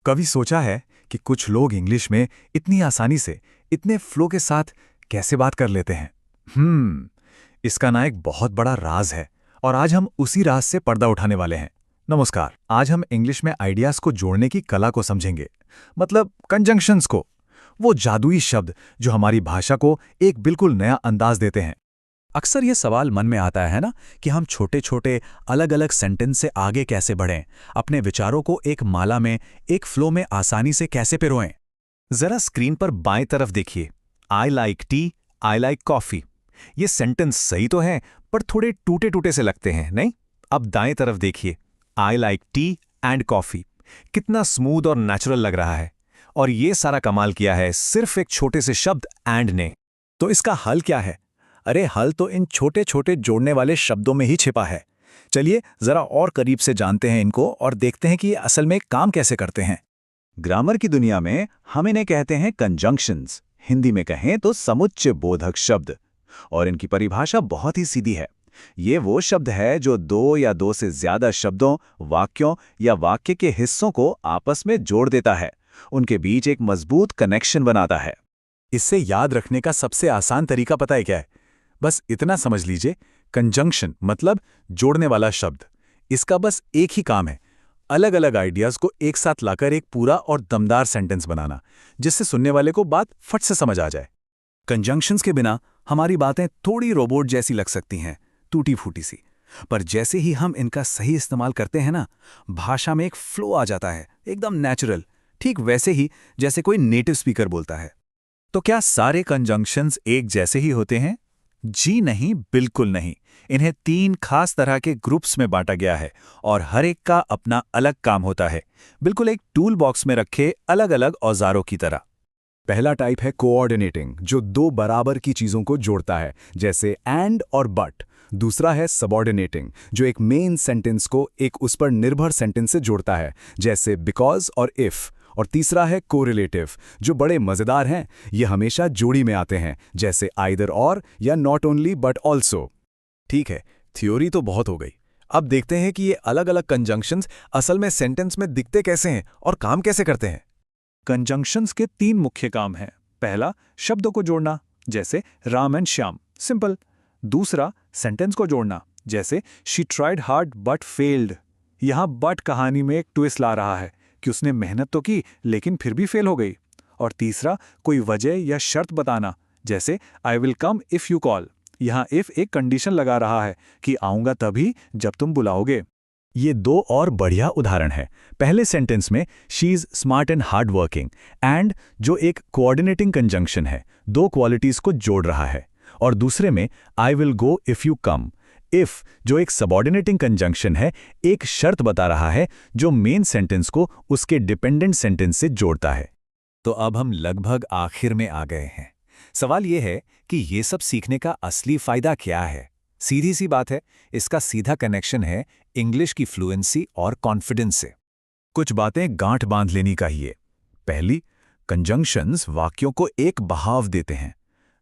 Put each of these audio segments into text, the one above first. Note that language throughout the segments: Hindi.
कभी सोचा है कि कुछ लोग इंग्लिश में इतनी आसानी से, इतने फ्लो के साथ कैसे बात कर लेते हैं? इसका ना एक बहुत बड़ा राज है और आज हम उसी राज से पर्दा उठाने वाले हैं। नमस्कार, आज हम इंग्लिश में आइडियाज को जोड़ने की कला को समझेंगे, मतलब कंजंक्शंस को, वो जादुई शब्द जो हमारी भाषा को एक बिल्कुल नया अंदाज देते हैं। अक्सर ये सवाल मन में आता है ना कि हम छोटे छोटे अलग अलग सेंटेंस से आगे कैसे बढ़ें, अपने विचारों को एक माला में, एक फ्लो में आसानी से कैसे पिरोएं। जरा स्क्रीन पर बाएं तरफ देखिए, I like T, I like coffee. ये सेंटेंस सही तो है, पर थोड़े टूटे टूटे से लगते हैं, नहीं? अब दाएं तरफ देखिए, I like T and coffee. कितना स्मूथ और नेचुरल लग रहा है। और ये सारा कमाल किया है सिर्फ एक छोटे से शब्द एंड ने। तो इसका हल क्या है? अरे हल तो इन छोटे छोटे जोड़ने वाले शब्दों में ही छिपा है। चलिए जरा और करीब से जानते हैं इनको और देखते हैं कि ये असल में काम कैसे करते हैं। ग्रामर की दुनिया में हम इन्हें कहते हैं कंजंक्शंस, हिंदी में कहें तो समुच्चय बोधक शब्द। और इनकी परिभाषा बहुत ही सीधी है। ये वो शब्द है जो दो या दो से ज्यादा शब्दों, वाक्यों या वाक्य के हिस्सों को आपस में जोड़ देता है, उनके बीच एक मजबूत कनेक्शन बनाता है। इससे याद रखने का सबसे आसान तरीका पता है क्या है? बस इतना समझ लीजिए, कंजंक्शन मतलब जोड़ने वाला शब्द। इसका बस एक ही काम है, अलग अलग आइडियाज को एक साथ लाकर एक पूरा और दमदार सेंटेंस बनाना, जिससे सुनने वाले को बात फट से समझ आ जाए। कंजंक्शंस के बिना हमारी बातें थोड़ी रोबोट जैसी लग सकती हैं, टूटी फूटी सी। पर जैसे ही हम इनका सही इस्तेमाल करते हैं ना, भाषा में एक फ्लो आ जाता है, एकदम नेचुरल, ठीक वैसे ही जैसे कोई नेटिव स्पीकर बोलता है। तो क्या सारे कंजंक्शंस एक जैसे ही होते हैं? जी नहीं, बिल्कुल नहीं। इन्हें 3 खास तरह के ग्रुप्स में बांटा गया है और हर एक का अपना अलग काम होता है, बिल्कुल एक टूल बॉक्स में रखे अलग अलग औजारों की तरह। पहला टाइप है कोऑर्डिनेटिंग, जो 2 बराबर की चीजों को जोड़ता है, जैसे एंड और बट। दूसरा है सबऑर्डिनेटिंग, जो एक मेन सेंटेंस को एक उस पर निर्भर सेंटेंस से जोड़ता है, जैसे बिकॉज और इफ। और तीसरा है कोरिलेटिव, जो बड़े मजेदार हैं। ये हमेशा जोड़ी में आते हैं, जैसे आइदर और या नॉट ओनली बट ऑल्सो। ठीक है, थ्योरी तो बहुत हो गई। अब देखते हैं कि ये अलग अलग कंजंक्शंस असल में सेंटेंस में दिखते कैसे हैं और काम कैसे करते हैं। कंजंक्शंस के 3 मुख्य काम हैं। पहला, शब्दों को जोड़ना, जैसे राम एंड श्याम, सिंपल। दूसरा, सेंटेंस को जोड़ना, जैसे she tried hard but failed. यहां बट कहानी में एक ट्विस्ट ला रहा है कि उसने मेहनत तो की लेकिन फिर भी फेल हो गई। और तीसरा, कोई वजह या शर्त बताना, जैसे I will come if you call. यहां इफ एक कंडीशन लगा रहा है कि आऊंगा तभी जब तुम बुलाओगे। ये 2 और बढ़िया उदाहरण हैं। पहले सेंटेंस में she is smart and hard working, and जो एक कोऑर्डिनेटिंग कंजंक्शन है, 2 क्वालिटीज को जोड़ रहा है। और दूसरे में I will go if you come, if जो एक सबऑर्डिनेटिंग कंजंक्शन है, एक शर्त बता रहा है जो मेन सेंटेंस को उसके डिपेंडेंट सेंटेंस से जोड़ता है। तो अब हम लगभग आखिर में आ गए हैं। सवाल यह है कि ये सब सीखने का असली फायदा क्या है? सीधी सी बात है, इसका सीधा कनेक्शन है इंग्लिश की फ्लुएंसी और कॉन्फिडेंस से। कुछ बातें गांठ बांध लेनी चाहिए। पहली, कंजंक्शंस वाक्यों को एक बहाव देते हैं।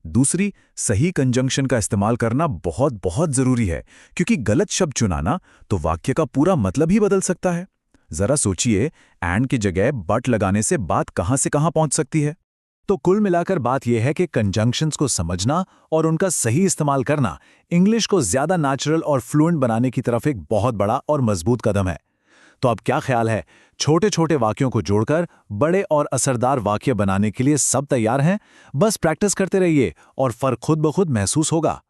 दूसरी, सही कंजंक्शन का इस्तेमाल करना बहुत बहुत जरूरी है, क्योंकि गलत शब्द चुनाना तो वाक्य का पूरा मतलब ही बदल सकता है। जरा सोचिए, एंड की जगह बट लगाने से बात कहां से कहां पहुंच सकती है। तो कुल मिलाकर बात यह है कि कंजंक्शंस को समझना और उनका सही इस्तेमाल करना इंग्लिश को ज्यादा नेचुरल और फ्लुएंट बनाने की तरफ एक बहुत बड़ा और मजबूत कदम है। तो अब क्या ख्याल है, छोटे छोटे वाक्यों को जोड़कर बड़े और असरदार वाक्य बनाने के लिए सब तैयार हैं? बस प्रैक्टिस करते रहिए और फर्क खुद ब खुद महसूस होगा।